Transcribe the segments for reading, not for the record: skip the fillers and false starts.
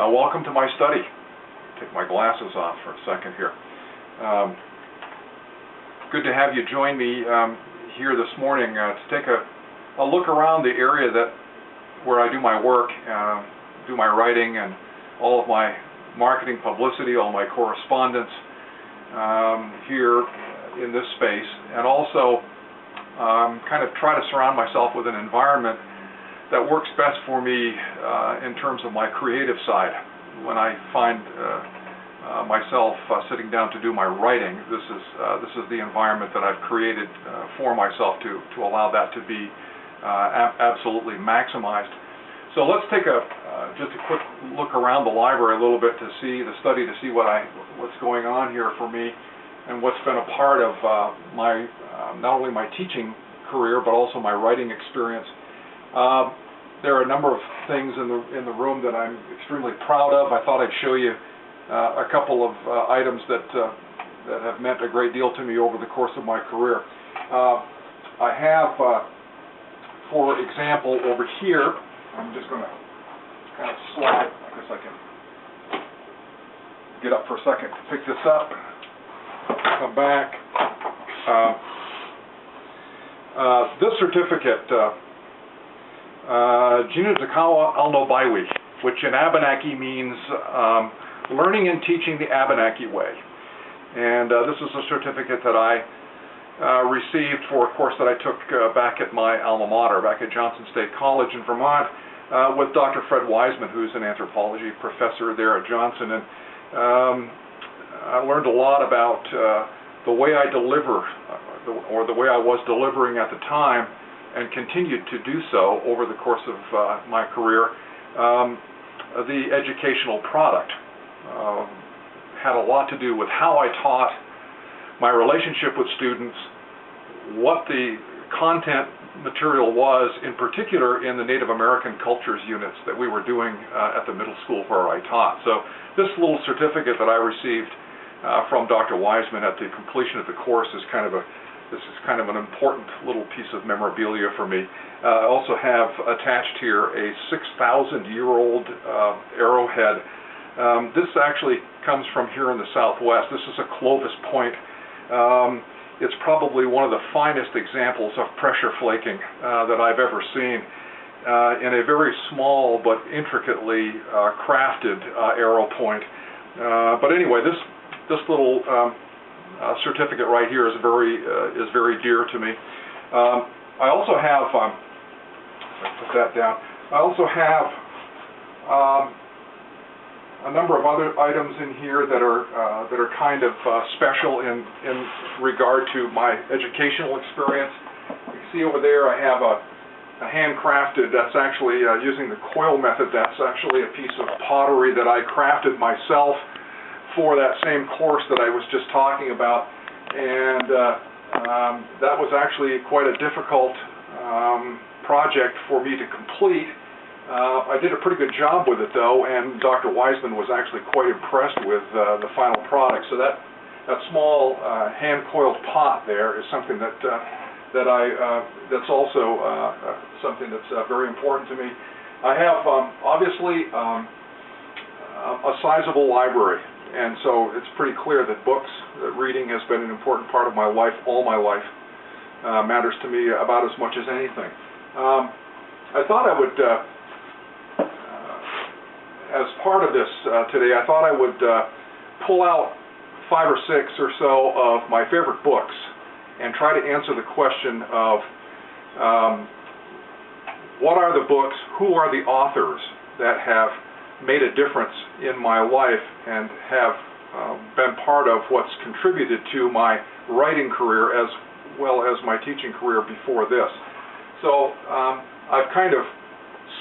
Welcome to my study. Take my glasses off for a second here. Good to have you join me here this morning to take a look around the area where I do my work, do my writing, and all of my marketing publicity, all my correspondence here in this space, and also kind of try to surround myself with an environment that works best for me in terms of my creative side. When I find myself sitting down to do my writing, this is the environment that I've created for myself to allow that to be absolutely maximized. So let's take just a quick look around the library a little bit to see what's going on here for me, and what's been a part of my not only my teaching career but also my writing experience. There are a number of things in the room that I'm extremely proud of. I thought I'd show you a couple of items that have meant a great deal to me over the course of my career. I have, for example, over here, I'm just going to kind of slide. I guess I can get up for a second to pick this up. Come back. This certificate, Jina Zakawa Alno Baiwi, which in Abenaki means learning and teaching the Abenaki way. And this is a certificate that I received for a course that I took back at my alma mater, back at Johnson State College in Vermont, with Dr. Fred Wiseman, who's an anthropology professor there at Johnson. And I learned a lot about the way I deliver, or the way I was delivering at the time, and continued to do so over the course of my career. The educational product had a lot to do with how I taught, my relationship with students, what the content material was, in particular in the Native American cultures units that we were doing at the middle school where I taught. So this little certificate that I received from Dr. Wiseman at the completion of the course is kind of an important little piece of memorabilia for me. I also have attached here a 6,000-year-old arrowhead. This actually comes from here in the Southwest. This is a Clovis point. It's probably one of the finest examples of pressure flaking that I've ever seen, in a very small but intricately crafted arrow point. But anyway, this little certificate right here is very dear to me. I also have, put that down. I also have a number of other items in here that are kind of special in regard to my educational experience. You can see over there I have a handcrafted, that's actually using the coil method, that's actually a piece of pottery that I crafted myself for that same course that I was just talking about, and that was actually quite a difficult project for me to complete. I did a pretty good job with it though, and Dr. Wiseman was actually quite impressed with the final product. So that small hand-coiled pot there is something that's also something that's very important to me. I have obviously a sizable library. And so it's pretty clear that reading has been an important part of my life, all my life. Matters to me about as much as anything. I thought I would, as part of this today, I thought I would pull out 5 or 6 or so of my favorite books and try to answer the question of what are the books, who are the authors that have made a difference in my life and have been part of what's contributed to my writing career as well as my teaching career before this. So I've kind of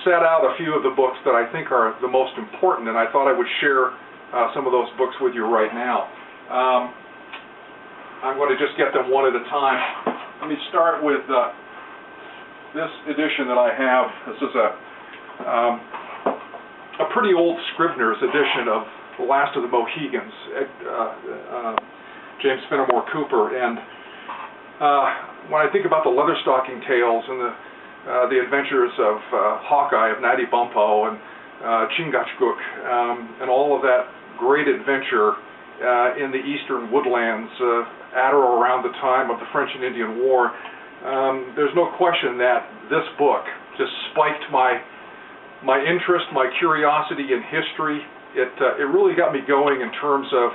set out a few of the books that I think are the most important, and I thought I would share some of those books with you right now. I'm going to just get them one at a time. Let me start with this edition that I have. This is a pretty old Scribner's edition of The Last of the Mohegans, James Fenimore Cooper. And when I think about the Leatherstocking Tales and the adventures of Hawkeye, of Natty Bumppo, and Chingachgook, and all of that great adventure in the eastern woodlands at or around the time of the French and Indian War. There's no question that this book just spiked my interest, my curiosity in history. It really got me going in terms of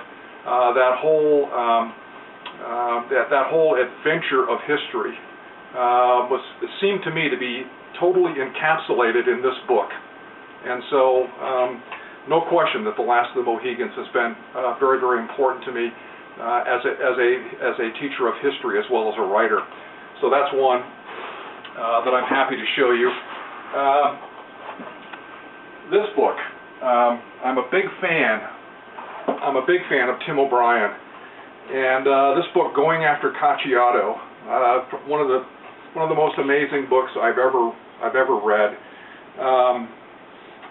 that whole adventure of history. It seemed to me to be totally encapsulated in this book, and so no question that The Last of the Mohegans has been very, very important to me as a teacher of history as well as a writer. So that's one that I'm happy to show you. This book, I'm a big fan of Tim O'Brien, and this book, Going After Cacciato, one of the most amazing books I've ever read,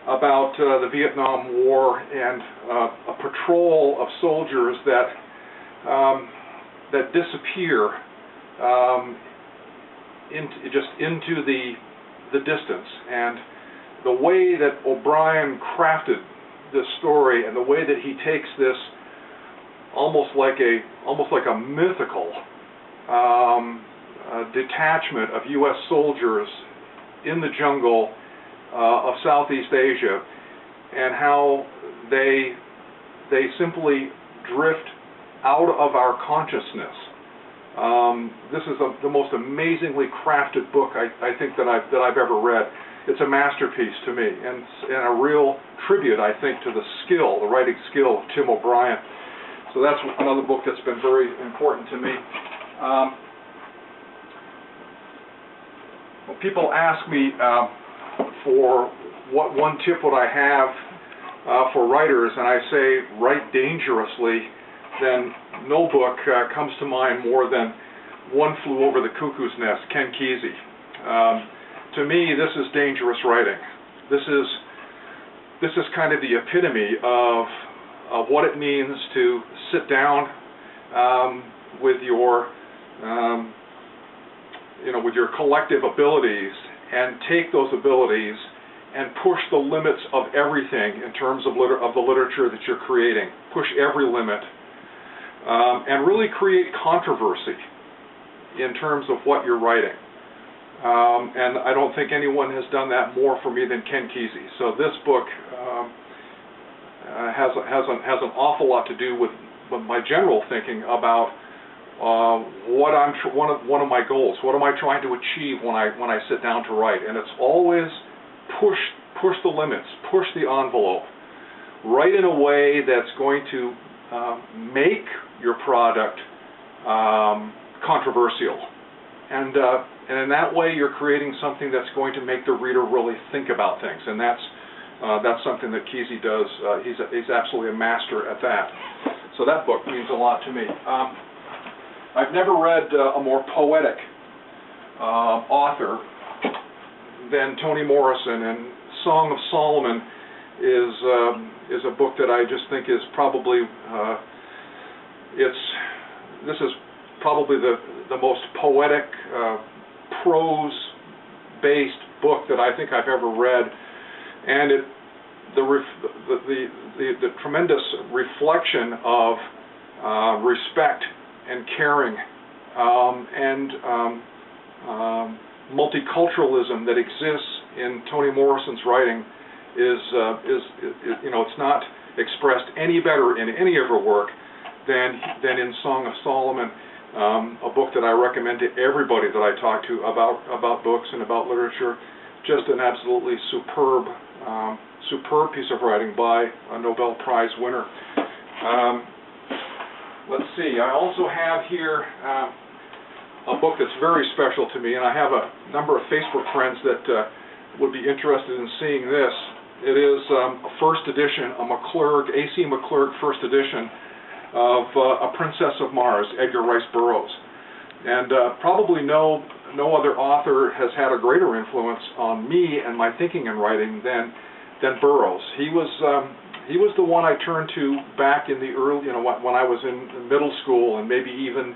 about the Vietnam War and a patrol of soldiers that disappear into the distance, and the way that O'Brien crafted this story, and the way that he takes this almost like a mythical detachment of U.S. soldiers in the jungle of Southeast Asia, and how they simply drift out of our consciousness. This is the most amazingly crafted book I think that I've ever read. It's a masterpiece to me, and a real tribute, I think, to the writing skill of Tim O'Brien. So that's another book that's been very important to me. People ask me for what one tip would I have for writers, and I say write dangerously. Then no book comes to mind more than One Flew Over the Cuckoo's Nest, Ken Kesey. To me, this is dangerous writing. This is kind of the epitome of what it means to sit down with your with your collective abilities and take those abilities and push the limits of everything in terms of the literature that you're creating. Push every limit. And really create controversy in terms of what you're writing. And I don't think anyone has done that more for me than Ken Kesey. So this book has an awful lot to do with my general thinking about one of my goals. What am I trying to achieve when I sit down to write? And it's always push the limits, push the envelope, write in a way that's going to make your product controversial, and in that way you're creating something that's going to make the reader really think about things, and that's something that Kesey does. He's absolutely a master at that. So that book means a lot to me. I've never read a more poetic author than Toni Morrison, and Song of Solomon is a book that I just think is probably this is probably the most poetic prose-based book that I think I've ever read, and the tremendous reflection of respect and caring and multiculturalism that exists in Toni Morrison's writing is it's not expressed any better in any of her work than in Song of Solomon, a book that I recommend to everybody that I talk to about books and about literature. Just an absolutely superb piece of writing by a Nobel Prize winner. Let's see, I also have here a book that's very special to me, and I have a number of Facebook friends that would be interested in seeing this. It is a first edition, A.C. McClurg first edition of A Princess of Mars, Edgar Rice Burroughs. And probably no other author has had a greater influence on me and my thinking and writing than Burroughs. He was the one I turned to back in the early, when I was in middle school, and maybe even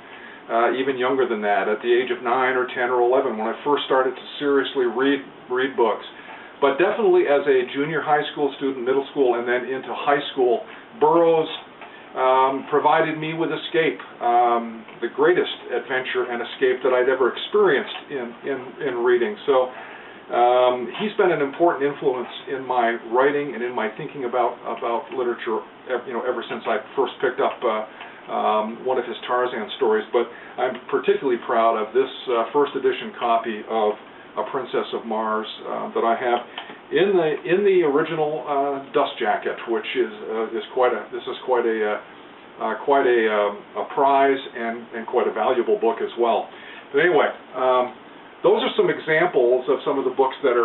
younger than that, at the age of 9 or 10 or 11, when I first started to seriously read books. But definitely as a junior high school student, middle school, and then into high school, Burroughs provided me with escape, the greatest adventure and escape that I'd ever experienced in reading. So he's been an important influence in my writing and in my thinking about literature, ever since I first picked up one of his Tarzan stories. But I'm particularly proud of this first edition copy of A Princess of Mars that I have in the original dust jacket, which is quite a prize and quite a valuable book as well. But anyway, those are some examples of some of the books that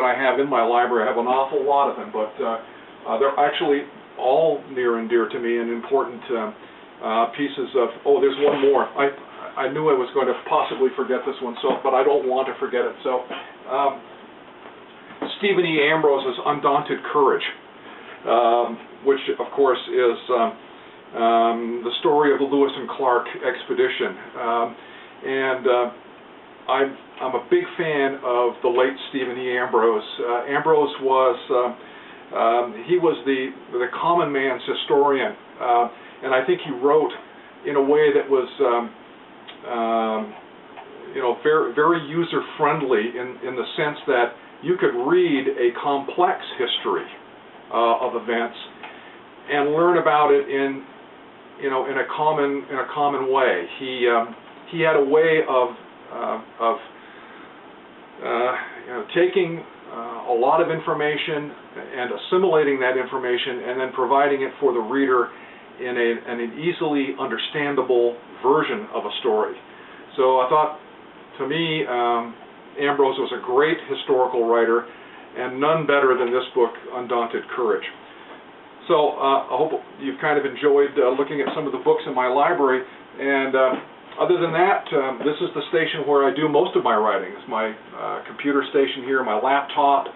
I have in my library. I have an awful lot of them, but they're actually all near and dear to me and important pieces of. Oh, there's one more. I knew I was going to possibly forget this one, but I don't want to forget it. So, Stephen E. Ambrose's Undaunted Courage, which, of course, is the story of the Lewis and Clark expedition. I'm a big fan of the late Stephen E. Ambrose. Ambrose was he was the common man's historian, and I think he wrote in a way that was very user-friendly in the sense that you could read a complex history of events and learn about it in a common way. He had a way of taking a lot of information and assimilating that information and then providing it for the reader in an easily understandable version of a story. So I thought, to me, Ambrose was a great historical writer, and none better than this book, Undaunted Courage. So I hope you've kind of enjoyed looking at some of the books in my library, and other than that, this is the station where I do most of my writing. It's my computer station here, my laptop,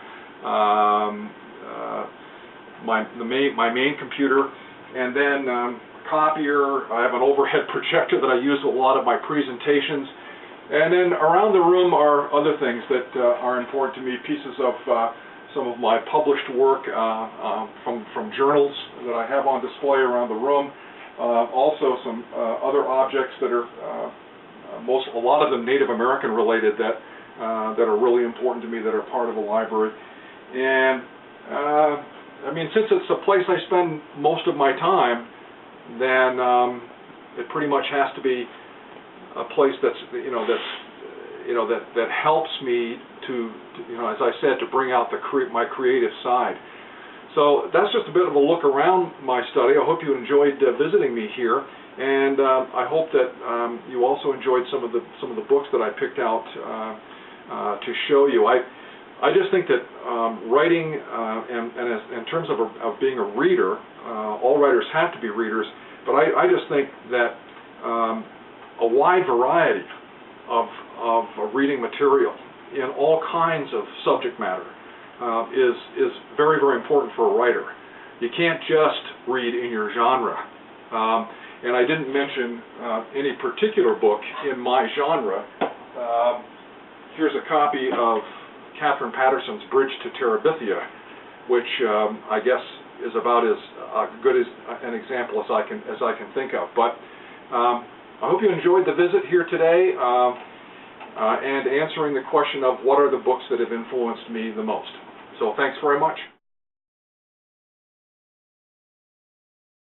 my main computer, and then copier. I have an overhead projector that I use a lot of my presentations. And then around the room are other things that are important to me, pieces of some of my published work from journals that I have on display around the room. Also some other objects that are a lot of them Native American related that are really important to me, that are part of the library. And I mean, since it's a place I spend most of my time, then it pretty much has to be a place that helps me to as I said, to bring out my creative side. So that's just a bit of a look around my study. I hope you enjoyed visiting me here, and I hope that you also enjoyed some of the books that I picked out to show you. I just think that writing, and in terms of being a reader, all writers have to be readers, but I just think that a wide variety of reading material in all kinds of subject matter is very, very important for a writer. You can't just read in your genre. And I didn't mention any particular book in my genre. Here's a copy of Catherine Patterson's Bridge to Terabithia, which I guess is about as good as an example as I can think of. But I hope you enjoyed the visit here today and answering the question of what are the books that have influenced me the most. So thanks very much.